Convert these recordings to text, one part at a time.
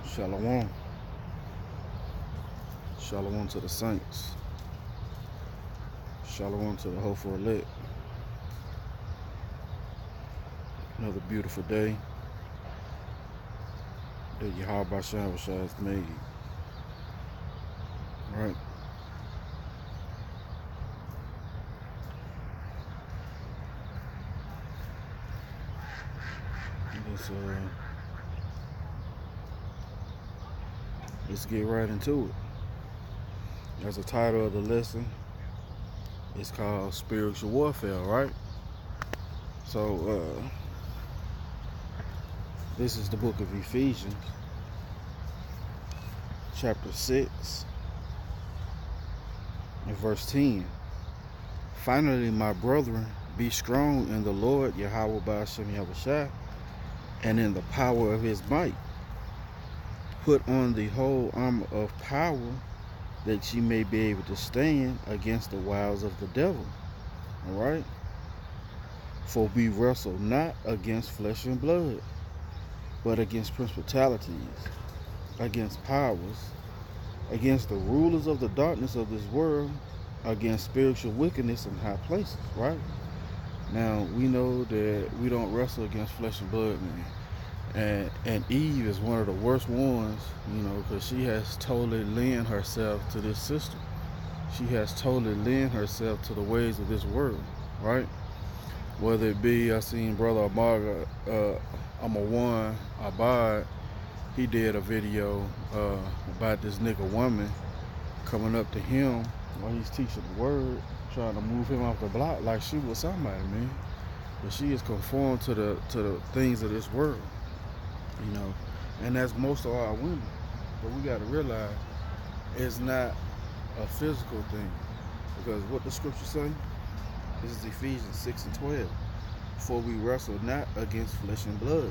Shalom. Shalom to the saints. Shalom to the hopeful elect. Another beautiful day that Yahweh Basham has made. Right? Let's get right into it. That's the title of the lesson. It's called Spiritual Warfare, right? So, this is the book of Ephesians, chapter 6, and verse 10. Finally, my brethren, be strong in the Lord Yahweh Ba'ashem Yahushua, and in the power of his might. Put on the whole armor of power, that ye may be able to stand against the wiles of the devil. Alright? For we wrestle not against flesh and blood, but against principalities, against powers, against the rulers of the darkness of this world, against spiritual wickedness in high places, right? Now, we know that we don't wrestle against flesh and blood, man. And Eve is one of the worst ones, because she has totally lent herself to this system. She has totally lent herself to the ways of this world, right? Whether it be, I seen Brother Amar, Amawan Abad, he did a video about this nigga woman coming up to him while he's teaching the word, trying to move him off the block like she was somebody, man. But she is conformed to the things of this world. And that's most of our women. But we got to realize it's not a physical thing. Because what the scripture say, this is Ephesians 6 and 12. For we wrestle not against flesh and blood,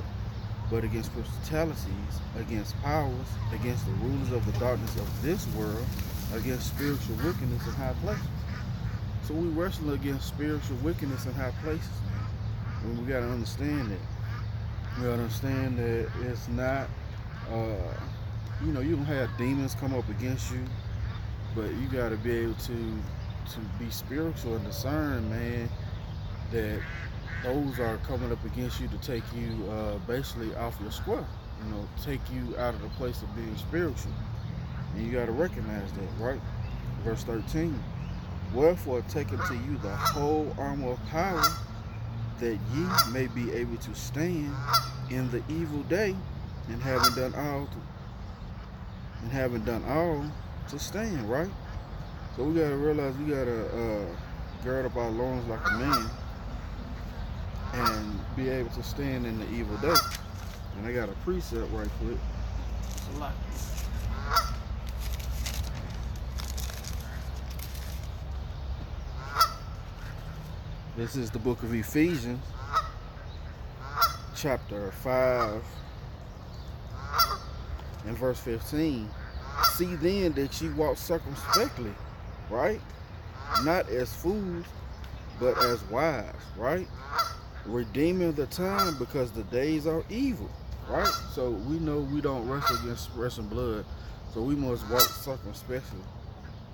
but against principalities, against powers, against the rulers of the darkness of this world, against spiritual wickedness in high places. So we wrestle against spiritual wickedness in high places, man. And we got to understand that. We understand that it's not, you don't have demons come up against you, but you got to be able to be spiritual and discern, man, that those are coming up against you to take you basically off your square, take you out of the place of being spiritual. And you got to recognize that, right? Verse 13, wherefore take unto you the whole armor of power, that ye may be able to stand in the evil day, and having done all to stand, right? So we gotta realize we gotta gird up our loins like a man and be able to stand in the evil day. And I got a precept right quick. It's a lot. This is the book of Ephesians, chapter 5, and verse 15. See then that ye walk circumspectly, right? Not as fools, but as wise, right? Redeeming the time, because the days are evil, right? So we know we don't wrestle against flesh and blood, so we must walk circumspectly,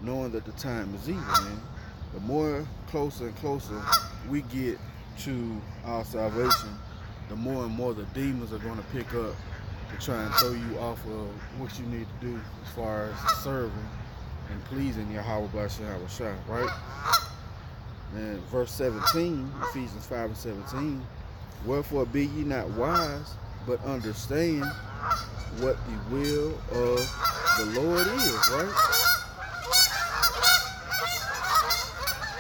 knowing that the time is evil, man. The more closer and closer we get to our salvation, the more and more the demons are going to pick up to try and throw you off of what you need to do as far as serving and pleasing Yahweh B'Ashem Yahushua, right? And verse 17, Ephesians 5 and 17, wherefore be ye not wise, but understand what the will of the Lord is, right?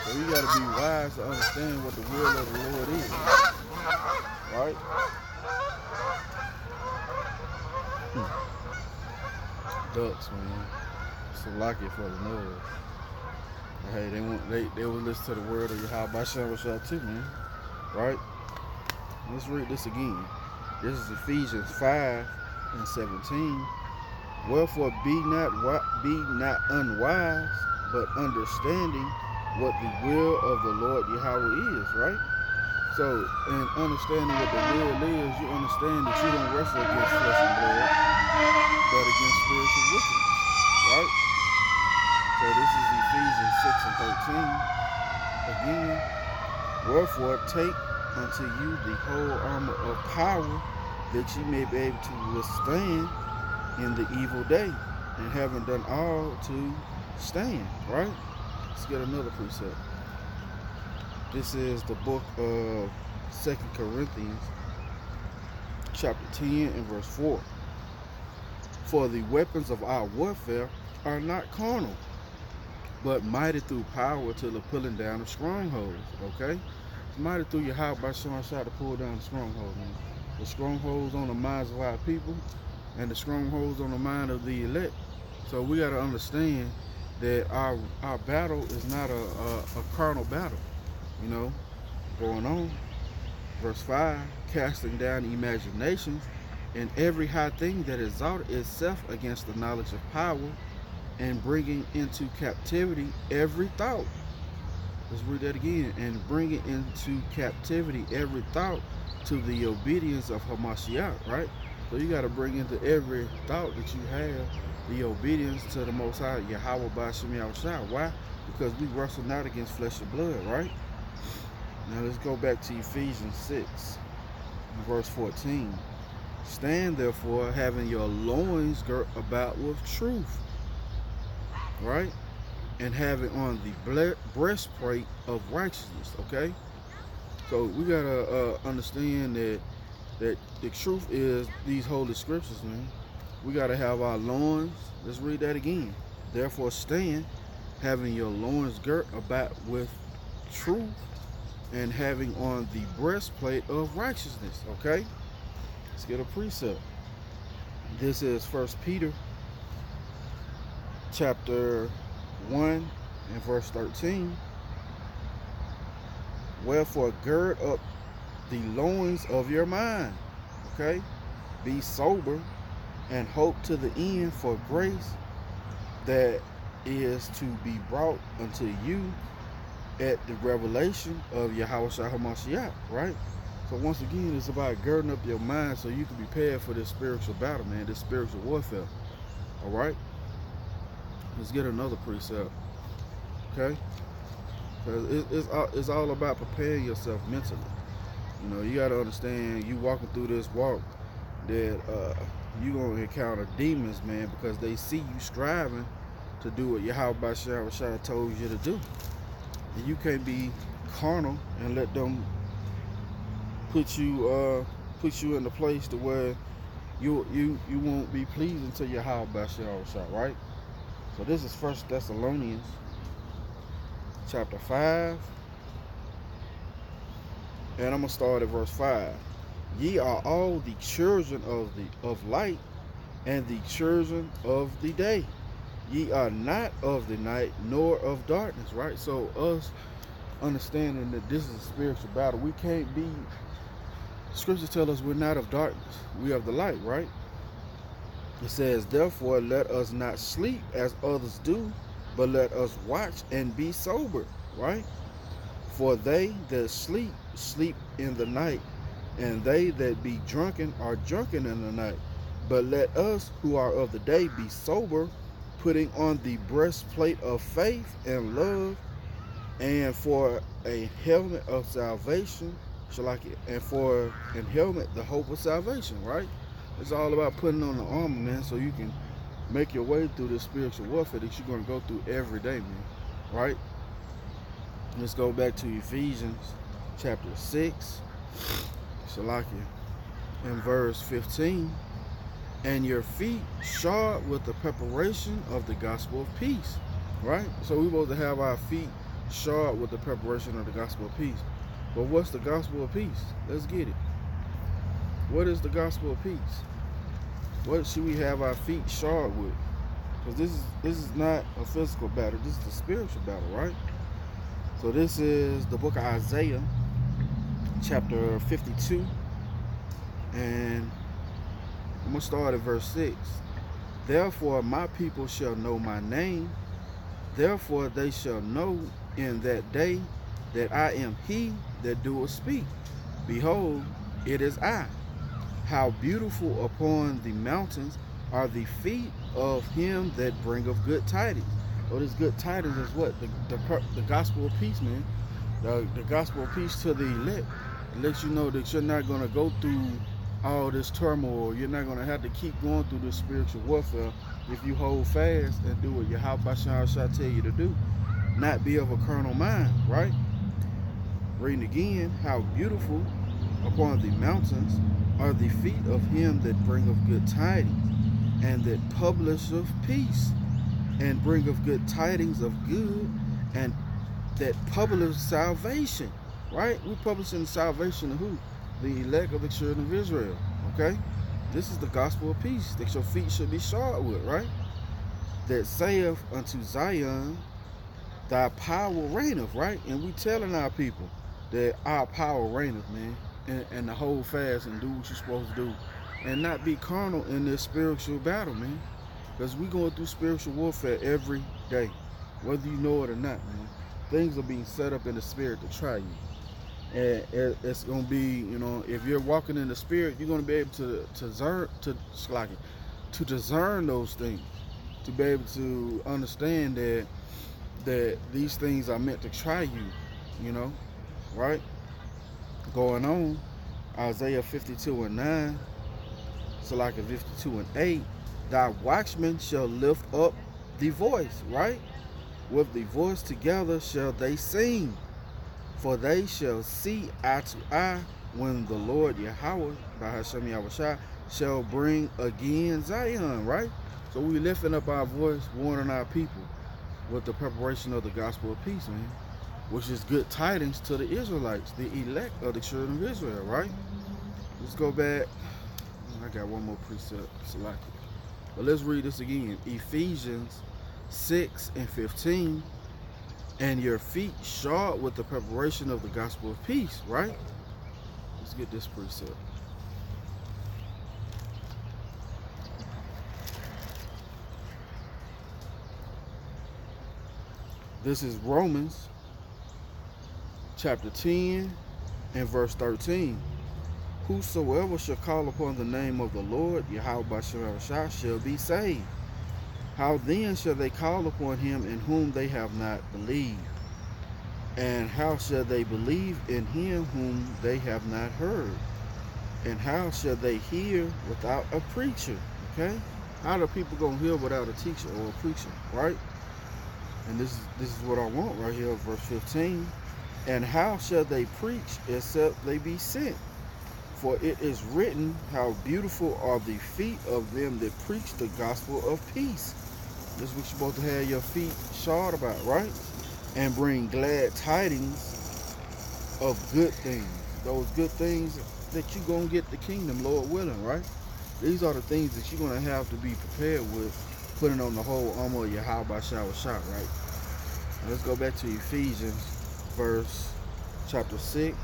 So you got to be wise to understand what the will of the Lord is, right? Ducks, man. It's a locket for the noise. Hey, they will listen to the word of Yahweh B'Ashem too, man. Right? Let's read this again. This is Ephesians 5 and 17. Wherefore be not unwise, but understanding what the will of the Lord Yahweh is, right? So, in understanding what the will is, you understand that you don't wrestle against flesh and blood, but against spiritual wickedness, right? So this is Ephesians 6 and 13. Again, wherefore take unto you the whole armor of power, that ye may be able to withstand in the evil day, and having done all to stand, right? Let's get another precept. This is the book of 2 Corinthians, chapter 10 and verse 4. For the weapons of our warfare are not carnal, but mighty through power to the pulling down of strongholds, okay? It's mighty through your heart by showing shot to pull down the strongholds, man. The strongholds on the minds of our people and the strongholds on the mind of the elect. So we got to understand that our battle is not a carnal battle. You know, going on, verse 5, casting down imaginations and every high thing that exalted itself against the knowledge of power, and bringing into captivity every thought. Let's read that again. And bringing into captivity every thought to the obedience of Hamashiach, right? So you got to bring into every thought that you have the obedience to the Most High, Yahweh B'Shem Yahushua. Why? Because we wrestle not against flesh and blood, right? Now let's go back to Ephesians 6, verse 14. Stand therefore, having your loins girt about with truth, right? And having on the breastplate of righteousness, okay? So we gotta understand that the truth is these holy scriptures, man. We gotta have our loins. Let's read that again. Therefore stand, having your loins girt about with truth, and having on the breastplate of righteousness, okay? Let's get a precept. This is 1 Peter chapter 1 and verse 13. Wherefore gird up the loins of your mind, okay? Be sober and hope to the end for grace that is to be brought unto you at the revelation of Yahushua HaMashiach, right? So once again, it's about girding up your mind so you can be prepared for this spiritual battle, man, this spiritual warfare, all right? Let's get another precept, okay? Because it's all about preparing yourself mentally. You know, you got to understand, you walking through this walk, that you're going to encounter demons, man, because they see you striving to do what Yahweh B'Shem Yahushua told you to do. And you can't be carnal and let them put you in the place to where you won't be pleasing to Yahweh B'Shem Yahushua, right? So this is 1 Thessalonians chapter 5, and I'm gonna start at verse 5. Ye are all the children of light and the children of the day. Ye are not of the night nor of darkness, right? So us understanding that this is a spiritual battle, we can't be, scriptures tell us we're not of darkness, we are of the light, right? It says, therefore let us not sleep as others do, but let us watch and be sober, right? For they that sleep, sleep in the night, and they that be drunken are drunken in the night. But let us who are of the day be sober, putting on the breastplate of faith and love, and for a helmet of salvation, and for an helmet the hope of salvation, right? It's all about putting on the armor, man, so you can make your way through this spiritual warfare that you're going to go through every day, man, right? Let's go back to Ephesians chapter 6, in verse 15. And your feet shod with the preparation of the gospel of peace, right? So we're supposed to have our feet shod with the preparation of the gospel of peace. But what's the gospel of peace? Let's get it. What is the gospel of peace? What should we have our feet shod with? Because this is not a physical battle. This is a spiritual battle, right? So this is the book of Isaiah, chapter 52, and I'm going to start at verse 6. Therefore my people shall know my name. Therefore they shall know in that day that I am he that doeth speak. Behold, it is I. How beautiful upon the mountains are the feet of him that bringeth good tidings. So this good tidings is what? The gospel of peace, man. The gospel of peace to the elect. It lets you know that you're not going to go through all this turmoil. You're not going to have to keep going through this spiritual warfare if you hold fast and do what Yahweh shall tell you to do. Not be of a carnal mind, right? Reading again, how beautiful upon the mountains are the feet of him that bringeth good tidings, and that publisheth peace, and bringeth good tidings of good, and that publisheth salvation, right? We're publishing salvation to who? The elect of the children of Israel, okay? This is the gospel of peace that your feet should be shod with, right? That saith unto Zion, thy power reigneth, right? And we telling our people that our power reigneth, man. And to hold fast and do what you're supposed to do. And not be carnal in this spiritual battle, man. Because we going through spiritual warfare every day. Whether you know it or not, man. Things are being set up in the spirit to try you. And it's going to be, you know, if you're walking in the spirit, you're going to be able to discern those things. To be able to understand that these things are meant to try you, you know, right? Going on, Isaiah 52:9, Salaki 52:8, thy watchmen shall lift up the voice, right? With the voice together shall they sing, for they shall see eye to eye when the Lord Yahweh, by Hashem Yahushua, shall bring again Zion, right? So we lifting up our voice, warning our people with the preparation of the gospel of peace, man. Which is good tidings to the Israelites, the elect of the children of Israel, right? Let's go back. I got one more precept, Salaki. But let's read this again. Ephesians 6:15. And your feet shod with the preparation of the gospel of peace, right? Let's get this precept. This is Romans chapter 10 and verse 13. Whosoever shall call upon the name of the Lord, Yahweh shall be saved. How then shall they call upon him in whom they have not believed? And how shall they believe in him whom they have not heard? And how shall they hear without a preacher? Okay? How are people going to hear without a teacher or a preacher, right? And this is what I want right here, verse 15. And how shall they preach except they be sent? For it is written, how beautiful are the feet of them that preach the gospel of peace. This is what you're supposed to have your feet shod about, right? And bring glad tidings of good things. Those good things that you're going to get the kingdom, Lord willing, right? These are the things that you're going to have to be prepared with, putting on the whole armor of Yahweh shot, right? Let's go back to Ephesians chapter 6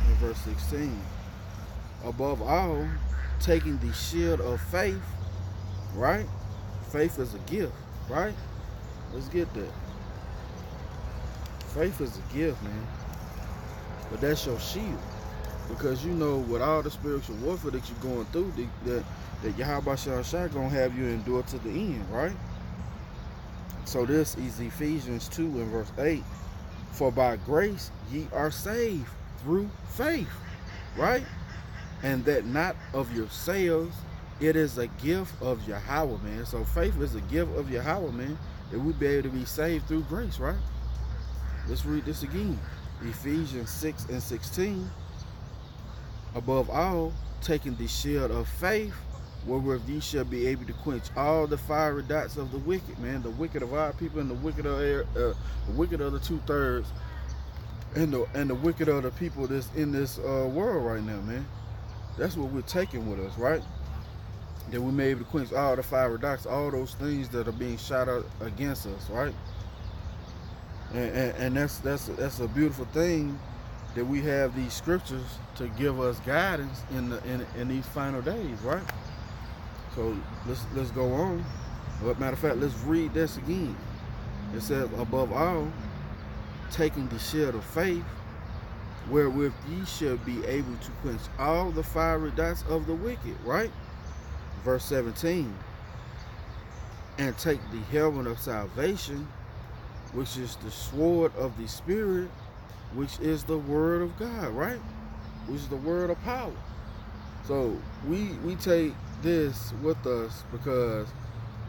and verse 16. Above all, taking the shield of faith, right? Faith is a gift, right? Let's get that. Faith is a gift, man. But that's your shield. Because you know, with all the spiritual warfare that you're going through, that Yahweh shall gonna have you endure to the end, right? So this is Ephesians 2 and verse 8. For by grace ye are saved through faith, right? And that not of yourselves, it is a gift of Yahweh, man. So faith is a gift of Yahweh, man, that we be able to be saved through grace, right? Let's read this again. Ephesians 6 and 16. Above all, taking the shield of faith, wherewith ye shall be able to quench all the fiery dots of the wicked, man. The wicked of our people and the wicked of the the 2/3, and the wicked of the people that's in this world right now, man. That's what we're taking with us, right? That we may be able to quench all the fiery dots, all those things that are being shot out against us, right? And that's a beautiful thing that we have these scriptures to give us guidance in these final days, right? So let's go on. But matter of fact, let's read this again. It says, above all, taking the shield of faith, wherewith ye shall be able to quench all the fiery darts of the wicked, right? Verse 17, and take the helmet of salvation, which is the sword of the Spirit, which is the word of God, right? Which is the word of power. So we take this with us because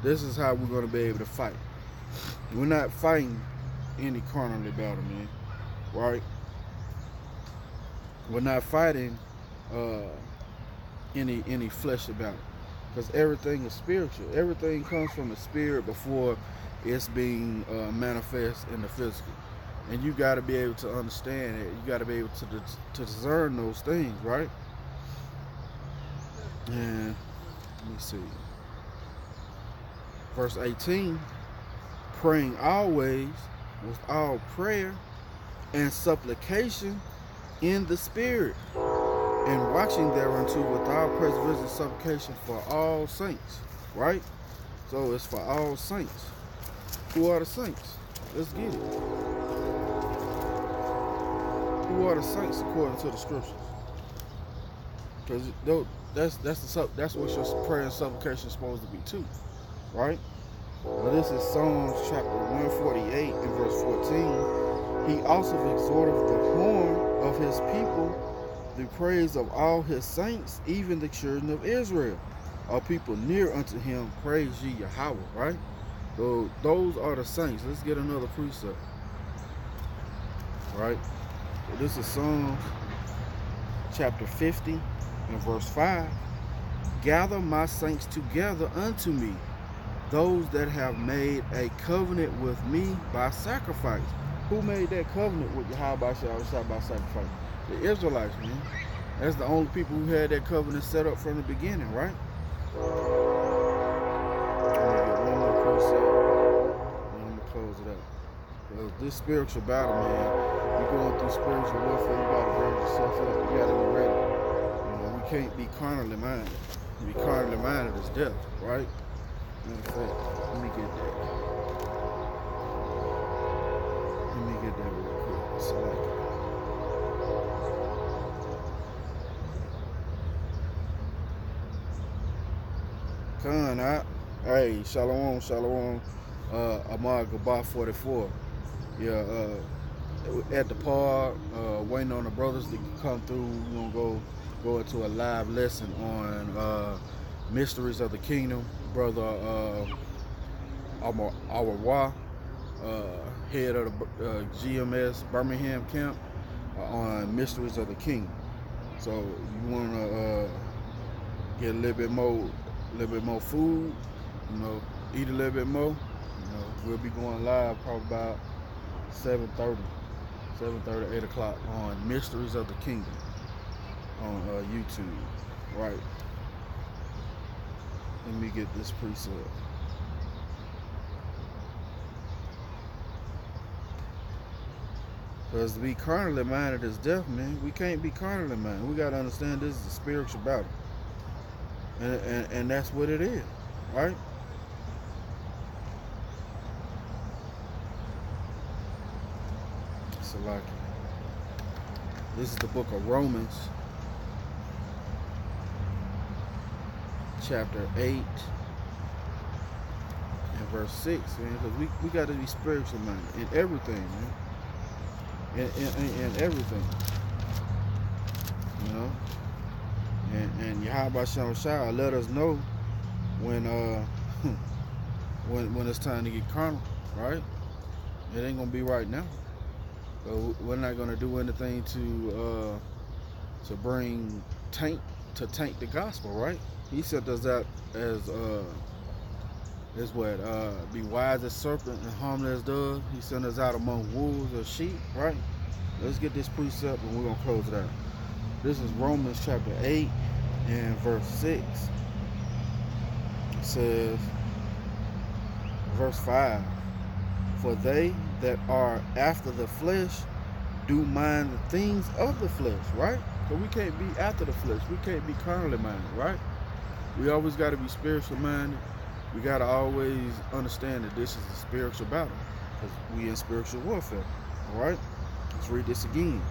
this is how we're going to be able to fight. We're not fighting any carnally battle, man, right? We're not fighting any fleshly battle, because everything is spiritual. Everything comes from the spirit before it's being manifest in the physical. And you got to be able to understand it. You got to be able to discern those things, right? And let me see. Verse 18, praying always with all prayer and supplication in the Spirit, and watching thereunto with all perseverance and supplication for all saints, right? So it's for all saints. Who are the saints? Let's get it. Who are the saints according to the scriptures? Because that's what your prayer and supplication is supposed to be too, right? Well, this is Psalms chapter 148 and verse 14. He also exhorteth the horn of his people, the praise of all his saints, even the children of Israel, a people near unto him, praise ye Yahweh, right? So those are the saints. Let's get another precept, right? So this is Psalms chapter 50 and verse 5. Gather my saints together unto me, those that have made a covenant with me by sacrifice. Who made that covenant with Yahweh by sacrifice? The Israelites, man. That's the only people who had that covenant set up from the beginning, right? Let me close it up. Because this spiritual battle, man, you're going through spiritual warfare, you gotta bring yourself up, you gotta be ready. You know, we can't be carnally minded. To be carnally minded is death, right? Matter of fact, let me get that. Let me get that real quick. Select it. Khan, hey, Shalom, Shalom, Amar Gabah 44. Yeah, at the park, waiting on the brothers to come through. We're gonna go into a live lesson on mysteries of the kingdom. Brother Awawa, head of the GMS Birmingham camp, on mysteries of the kingdom. So you wanna get a little bit more food, you know, eat a little bit more. You know, we'll be going live probably about 7:30, 8 o'clock on Mysteries of the Kingdom on YouTube, right? Let me get this precept. Because to be carnally minded is death, man. We can't be carnally minded. We got to understand this is a spiritual battle. And that's what it is, right? So like, this is the book of Romans, chapter 8 and verse 6, man. Because we got to be spiritual minded in everything, man. In everything, you know. And Yahweh Shah let us know when when it's time to get carnal, right? It ain't gonna be right now. So we're not gonna do anything to taint the gospel, right? He sent us out as what be wise as serpent and harmless as dove. He sent us out among wolves or sheep, right? Let's get this precept and we're gonna close it out. This is Romans chapter 8 and verse 6. It says, verse 5, for they that are after the flesh do mind the things of the flesh, right? So we can't be after the flesh. We can't be carnally minded, right? We always got to be spiritual minded. We got to always understand that this is a spiritual battle because we in spiritual warfare, all right? Let's read this again.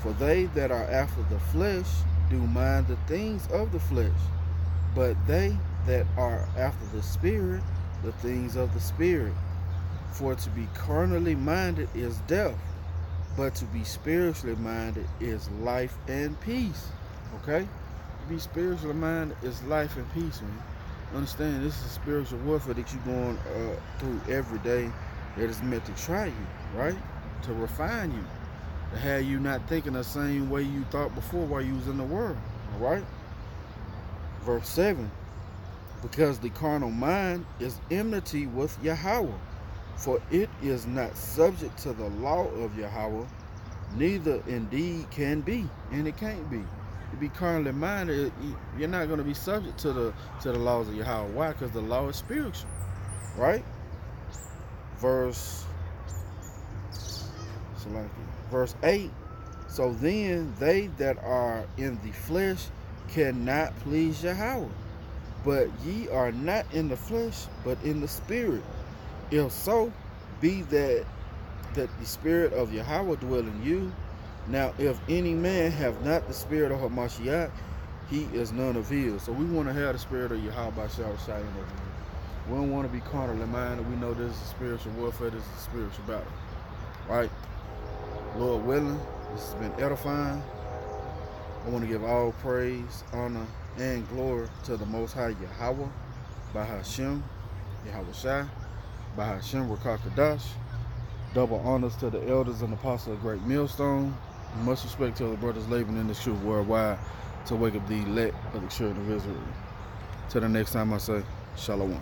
For they that are after the flesh do mind the things of the flesh, but they that are after the Spirit, the things of the Spirit. For to be carnally minded is death, but to be spiritually minded is life and peace. Okay? To be spiritually minded is life and peace, man. Understand, this is spiritual warfare that you're going through every day that is meant to try you, right? To refine you, to have you not thinking the same way you thought before while you was in the world, all right? Verse 7, because the carnal mind is enmity with Yahweh, for it is not subject to the law of Yahweh, neither indeed can be, and it can't be. To be carnally minded, you're not going to be subject to the laws of Yahweh. Why? Because the law is spiritual, right? Verse 8. So then they that are in the flesh cannot please Yahweh. But ye are not in the flesh, but in the Spirit. If so, be that the Spirit of Yahweh dwell in you. Now, if any man have not the Spirit of Hamashiach, he is none of his. So we want to have the Spirit of Yahweh by Shah Shai. We don't want to be carnally minded. We know this is a spiritual warfare. This is a spiritual battle. Right? Lord willing, this has been edifying. I want to give all praise, honor, and glory to the Most High Yahweh, by Hashem, Yahweh Shai, by Hashem Rakakadash. Double honors to the elders and apostles of Great Millstone. Much respect to the brothers laboring in this truth worldwide to wake up the elect of the children of Israel. Till the next time I say, Shalom.